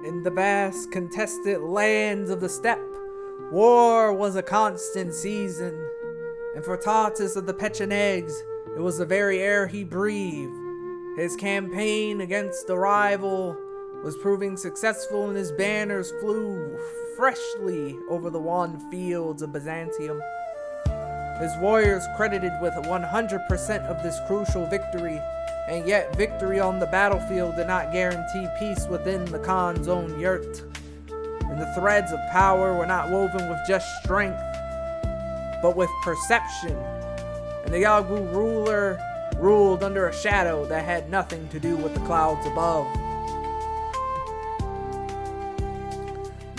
In the vast contested lands of the steppe, war was a constant season, and for Tatus of the Pechenegs, it was the very air he breathed. His campaign against the rival was proving successful, and his banners flew freshly over the wan fields of Byzantium. His warriors credited with 100% of this crucial victory, and yet victory on the battlefield did not guarantee peace within the Khan's own yurt. And the threads of power were not woven with just strength, but with perception. And the Yagu ruler ruled under a shadow that had nothing to do with the clouds above.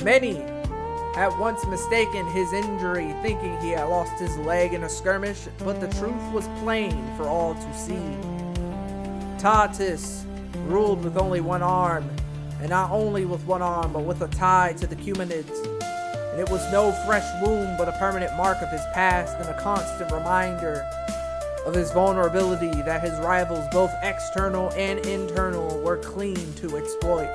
Many had once mistaken his injury, thinking he had lost his leg in a skirmish, but the truth was plain for all to see. Tatus ruled with only one arm, and not only with one arm, but with a tie to the Cumenids. And it was no fresh wound, but a permanent mark of his past, and a constant reminder of his vulnerability that his rivals, both external and internal, were clean to exploit.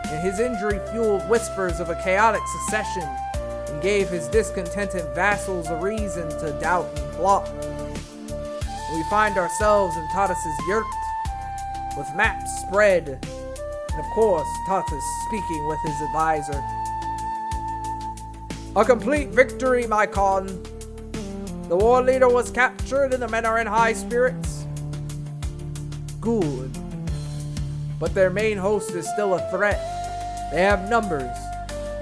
And his injury fueled whispers of a chaotic succession, and gave his discontented vassals a reason to doubt and plot. We find ourselves in Tatus's yurt, with maps spread, and of course, Tatus speaking with his advisor. A complete victory, my Khan. The war leader was captured and the men are in high spirits. Good. But their main host is still a threat. They have numbers.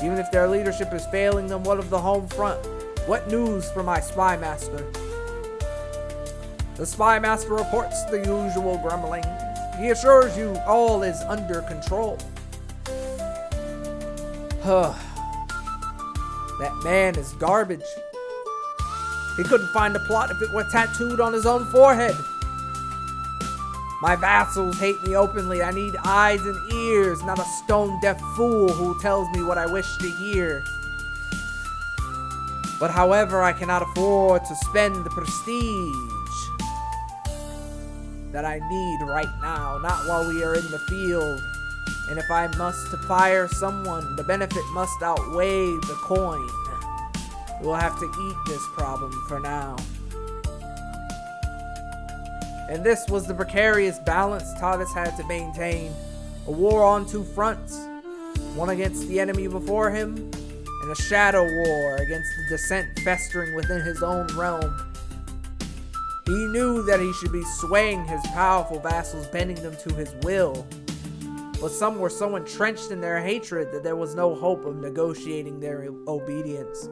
Even if their leadership is failing them, what of the home front? What news from my spy master? The spy master reports the usual grumbling. He assures you all is under control. That man is garbage. He couldn't find a plot if it were tattooed on his own forehead. My vassals hate me openly. I need eyes and ears, not a stone-deaf fool who tells me what I wish to hear. But however, I cannot afford to spend the prestige that I need right now, not while we are in the field. And if I must fire someone, the benefit must outweigh the coin. We'll have to eat this problem for now. And this was the precarious balance Tatus had to maintain. A war on two fronts, one against the enemy before him, and a shadow war against the dissent festering within his own realm. He knew that he should be swaying his powerful vassals, bending them to his will. But some were so entrenched in their hatred that there was no hope of negotiating their obedience.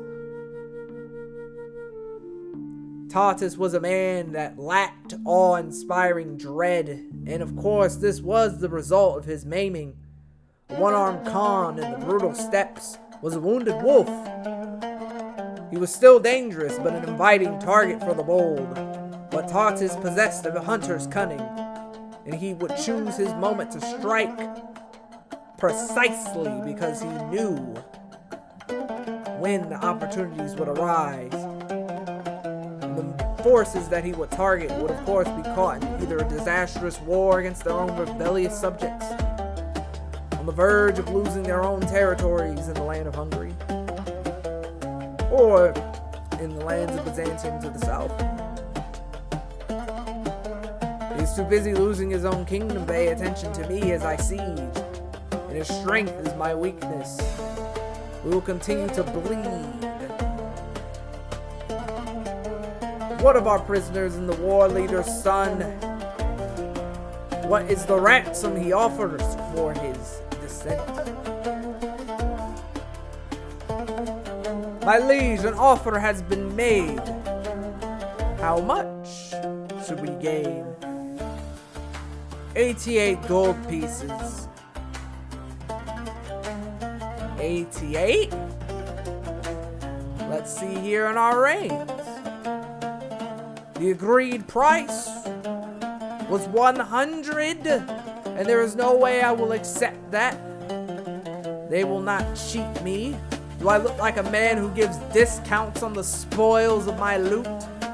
Tatus was a man that lacked awe-inspiring dread, and of course this was the result of his maiming. A one-armed Khan in the brutal steppes was a wounded wolf. He was still dangerous, but an inviting target for the bold. But Tatus possessed of a hunter's cunning, and he would choose his moment to strike precisely because he knew when the opportunities would arise. The forces that he would target would of course be caught in either a disastrous war against their own rebellious subjects, on the verge of losing their own territories in the land of Hungary, or in the lands of Byzantium to the south. He's too busy losing his own kingdom to pay attention to me as I siege, and his strength is my weakness. We will continue to bleed. What of our prisoners and the war leader's son? What is the ransom he offers for his descent? My liege, an offer has been made. How much should we gain? 88 gold pieces. 88? Let's see here in our reigns. The agreed price was 100, and there is no way I will accept that. They will not cheat me. Do I look like a man who gives discounts on the spoils of my loot?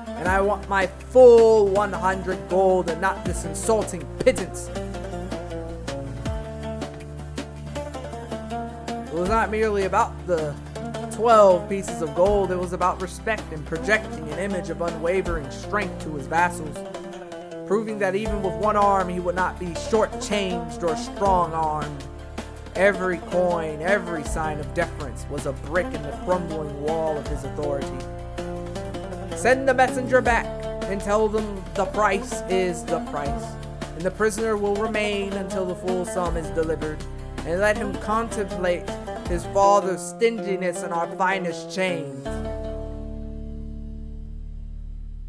And I want my full 100 gold and not this insulting pittance. It was not merely about the 12 pieces of gold, it was about respect and projecting an image of unwavering strength to his vassals, proving that even with one arm he would not be shortchanged or strong-armed. Every coin, every sign of deference was a brick in the crumbling wall of his authority. Send the messenger back and tell them the price is the price, and the prisoner will remain until the full sum is delivered, and let him contemplate his father's stinginess in our finest chains.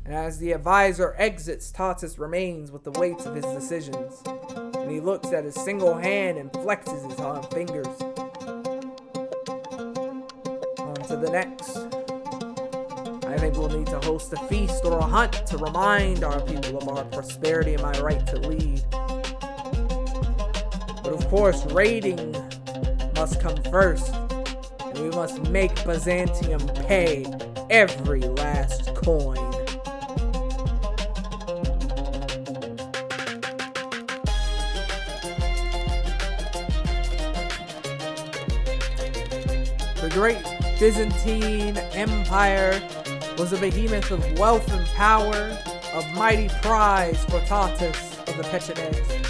And as the advisor exits, Tatus remains with the weight of his decisions, and he looks at his single hand and flexes his fingers. On to the next. I think we'll need to host a feast or a hunt to remind our people of our prosperity and my right to lead. But of course, raiding must come first, and we must make Byzantium pay every last coin. The great Byzantine Empire was a behemoth of wealth and power, a mighty prize for Tatus of the Pechenegs.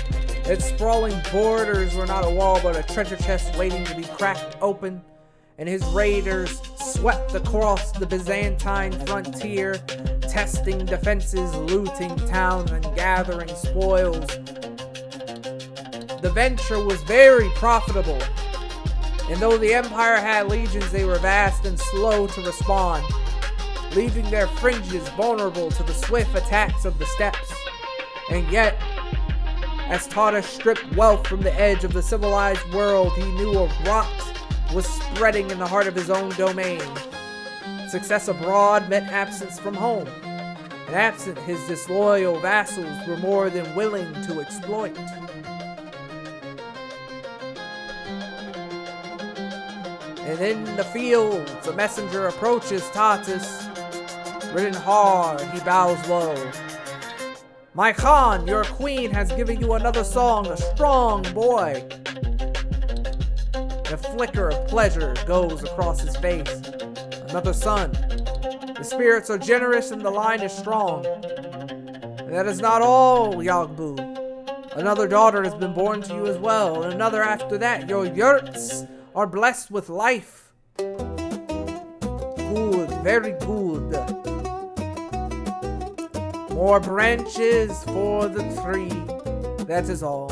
Its sprawling borders were not a wall but a treasure chest waiting to be cracked open, and his raiders swept across the Byzantine frontier, testing defenses, looting towns, and gathering spoils. The venture was very profitable, and though the empire had legions, they were vast and slow to respond, leaving their fringes vulnerable to the swift attacks of the steppes. And yet, as Tatus stripped wealth from the edge of the civilized world, he knew a rot was spreading in the heart of his own domain. Success abroad meant absence from home, and absent, his disloyal vassals were more than willing to exploit. And in the fields, a messenger approaches Tatus. Ridden hard, he bows low. My Khan, your queen has given you another song, a strong boy. A flicker of pleasure goes across his face. Another son. The spirits are generous and the line is strong. And that is not all, Yagbu. Another daughter has been born to you as well, and another after that. Your yurts are blessed with life. Good, very good. More branches for the tree, that is all.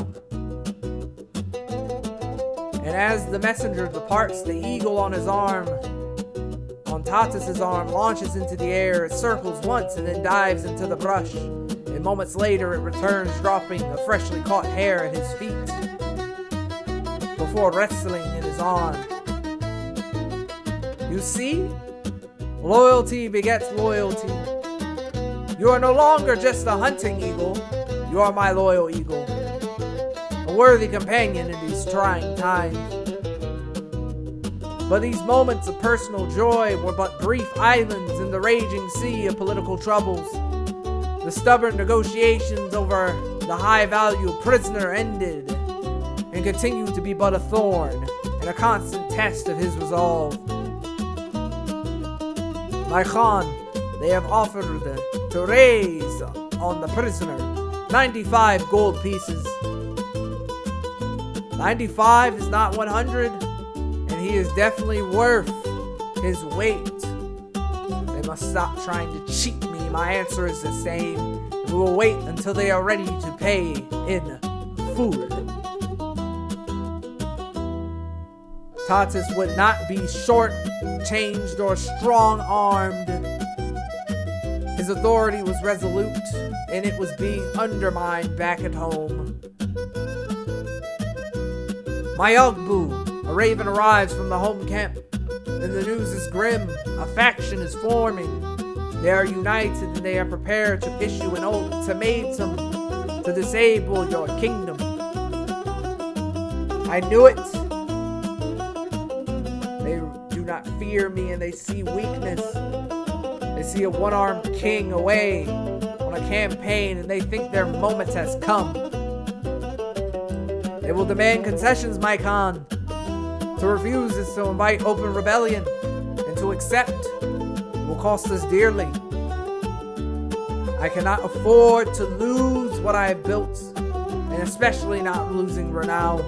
And as the messenger departs, the eagle on his arm, on Tatus's arm, launches into the air. It circles once and then dives into the brush. And moments later, it returns, dropping a freshly caught hare at his feet, before wrestling in his arm. You see? Loyalty begets loyalty. You are no longer just a hunting eagle. You are my loyal eagle, a worthy companion in these trying times. But these moments of personal joy were but brief islands in the raging sea of political troubles. The stubborn negotiations over the high-value prisoner ended, and continued to be but a thorn and a constant test of his resolve. My Khan, they have offered to raise on the prisoner 95 gold pieces. 95 is not 100, and he is definitely worth his weight. They must stop trying to cheat me. My answer is the same. We will wait until they are ready to pay in full. Tatus would not be short-changed or strong-armed. His authority was resolute, and it was being undermined back at home. My Ugbu, a raven arrives from the home camp, and the news is grim. A faction is forming. They are united, and they are prepared to issue an ultimatum to disable your kingdom. I knew it. They do not fear me, and they see weakness. They see a one-armed king away on a campaign, and they think their moment has come. They will demand concessions, my Khan. To refuse is to invite open rebellion, and to accept will cost us dearly. I cannot afford to lose what I have built, and especially not losing renown.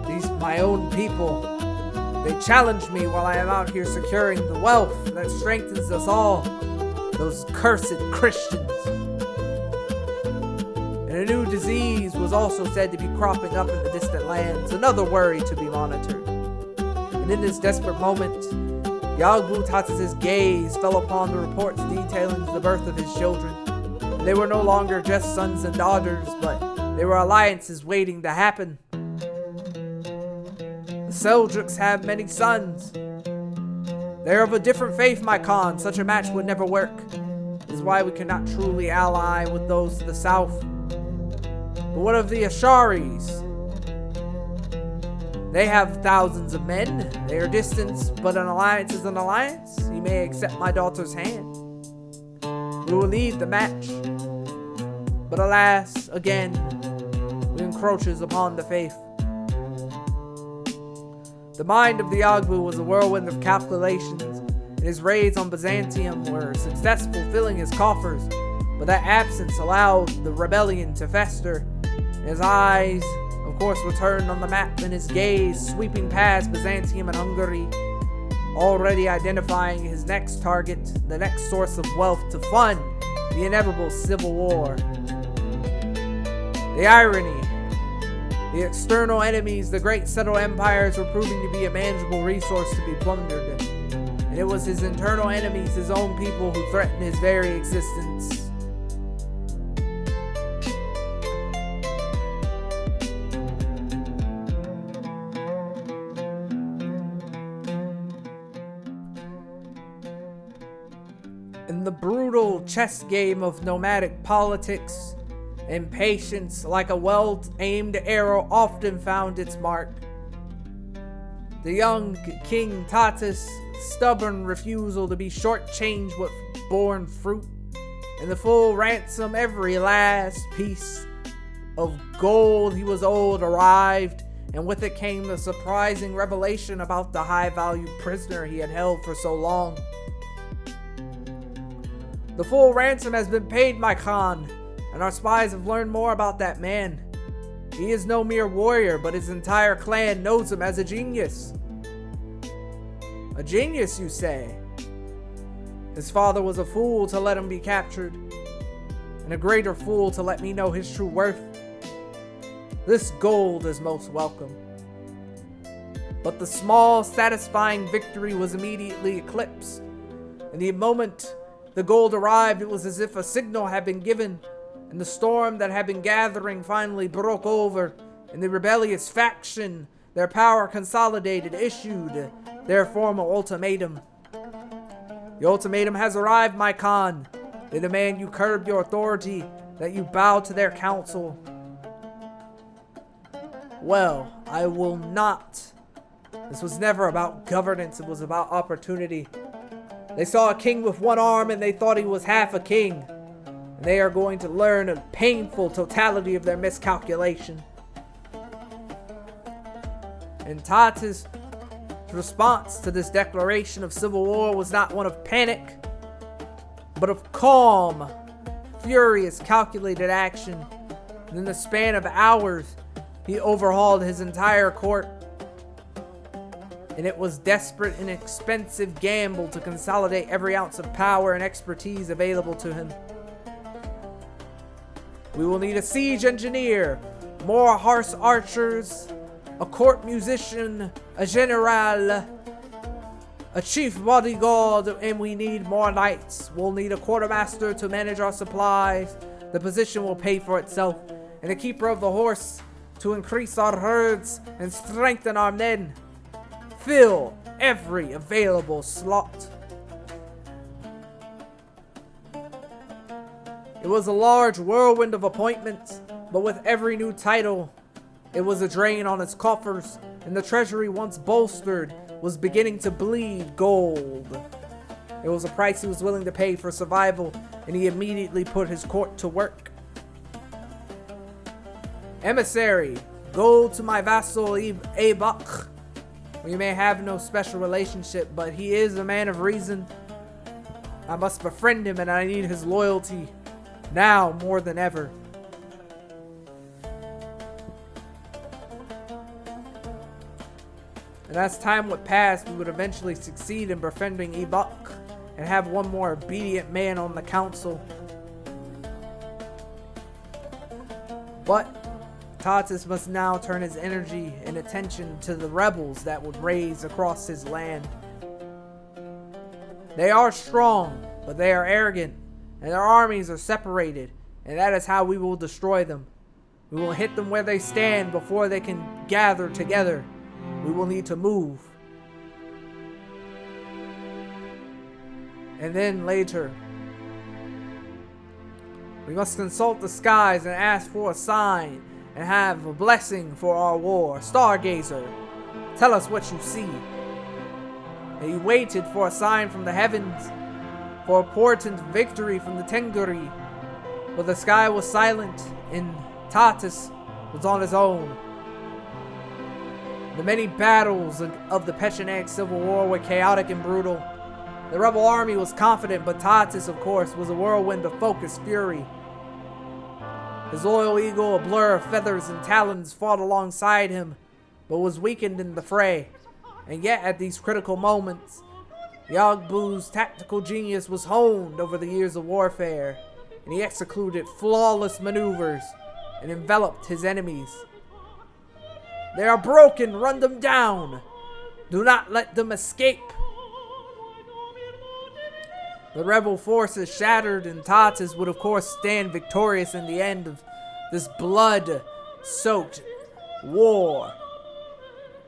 These my own people, they challenge me while I am out here securing the wealth that strengthens us all. Those cursed Christians. And a new disease was also said to be cropping up in the distant lands, another worry to be monitored. And in this desperate moment, Yagbu Tatus' gaze fell upon the reports detailing the birth of his children. And they were no longer just sons and daughters, but they were alliances waiting to happen. The Seljuks have many sons. They are of a different faith, my Khan. Such a match would never work. This is why we cannot truly ally with those to the south. But what of the Asharis? They have thousands of men. They are distant, but an alliance is an alliance. He may accept my daughter's hand. We will lead the match. But alas, again, it encroaches upon the faith. The mind of the Yagbu was a whirlwind of calculations, and his raids on Byzantium were successful filling his coffers, but that absence allowed the rebellion to fester. His eyes, of course, were turned on the map, and his gaze sweeping past Byzantium and Hungary, already identifying his next target, the next source of wealth to fund the inevitable civil war. The irony. The external enemies, the great settled empires, were proving to be a manageable resource to be plundered. And it was his internal enemies, his own people, who threatened his very existence. In the brutal chess game of nomadic politics, impatience, like a well-aimed arrow, often found its mark. The young King Tatus' stubborn refusal to be shortchanged with born fruit, and the full ransom, every last piece of gold he was owed arrived, and with it came the surprising revelation about the high-valued prisoner he had held for so long. The full ransom has been paid, my Khan, and our spies have learned more about that man. He is no mere warrior, but his entire clan knows him as a genius. A genius, you say? His father was a fool to let him be captured, and a greater fool to let me know his true worth. This gold is most welcome. But the small, satisfying victory was immediately eclipsed. In the moment the gold arrived, it was as if a signal had been given, and the storm that had been gathering finally broke over, and the rebellious faction, their power consolidated, issued their formal ultimatum. The ultimatum has arrived, my Khan. They demand you curb your authority, that you bow to their counsel. Well, I will not. This was never about governance, it was about opportunity. They saw a king with one arm and they thought he was half a king. And they are going to learn a painful totality of their miscalculation. And Tatus' response to this declaration of civil war was not one of panic, but of calm, furious, calculated action. And in the span of hours, he overhauled his entire court. And it was desperate and expensive gamble to consolidate every ounce of power and expertise available to him. We will need a siege engineer, more horse archers, a court musician, a general, a chief bodyguard, and we need more knights. We'll need a quartermaster to manage our supplies. The position will pay for itself. And a keeper of the horse to increase our herds and strengthen our men. Fill every available slot. It was a large whirlwind of appointments, but with every new title, it was a drain on its coffers, and the treasury, once bolstered, was beginning to bleed gold. It was a price he was willing to pay for survival, and he immediately put his court to work. Emissary, Go to my vassal Abak. We may have no special relationship, but he is a man of reason. I must befriend him, and I need his loyalty now more than ever. And as time would pass, we would eventually succeed in befriending Ebuk and have one more obedient man on the council. But Tatus must now turn his energy and attention to the rebels that would raise across his land. They are strong, but they are arrogant, and their armies are separated, and that is how we will destroy them. We will hit them where they stand before they can gather together. We will need to move. And then later, we must consult the skies and ask for a sign and have a blessing for our war. Stargazer, tell us what you see. And he waited for a sign from the heavens, for a portent victory from the Tenguri. But the sky was silent, and Tatus was on his own. The many battles of the Pecheneg Civil War were chaotic and brutal. The rebel army was confident, but Tatus, of course, was a whirlwind of focused fury. His loyal eagle, a blur of feathers and talons, fought alongside him, but was weakened in the fray. And yet, at these critical moments, Yagbu's tactical genius was honed over the years of warfare, and he executed flawless maneuvers and enveloped his enemies. They are broken, run them down. Do not let them escape. The rebel forces shattered, and Tatus would of course stand victorious in the end of this blood-soaked war.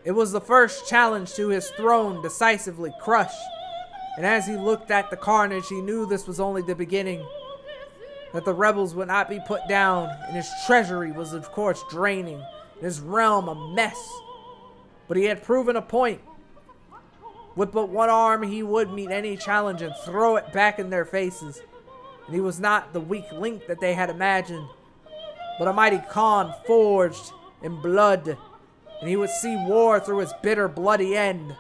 It was the first challenge to his throne decisively crushed, and as he looked at the carnage, he knew this was only the beginning, that the rebels would not be put down, and his treasury was of course draining, and his realm a mess. But he had proven a point. With but one arm, he would meet any challenge and throw it back in their faces. And he was not the weak link that they had imagined, but a mighty Khan forged in blood. And he would see war through its bitter, bloody end.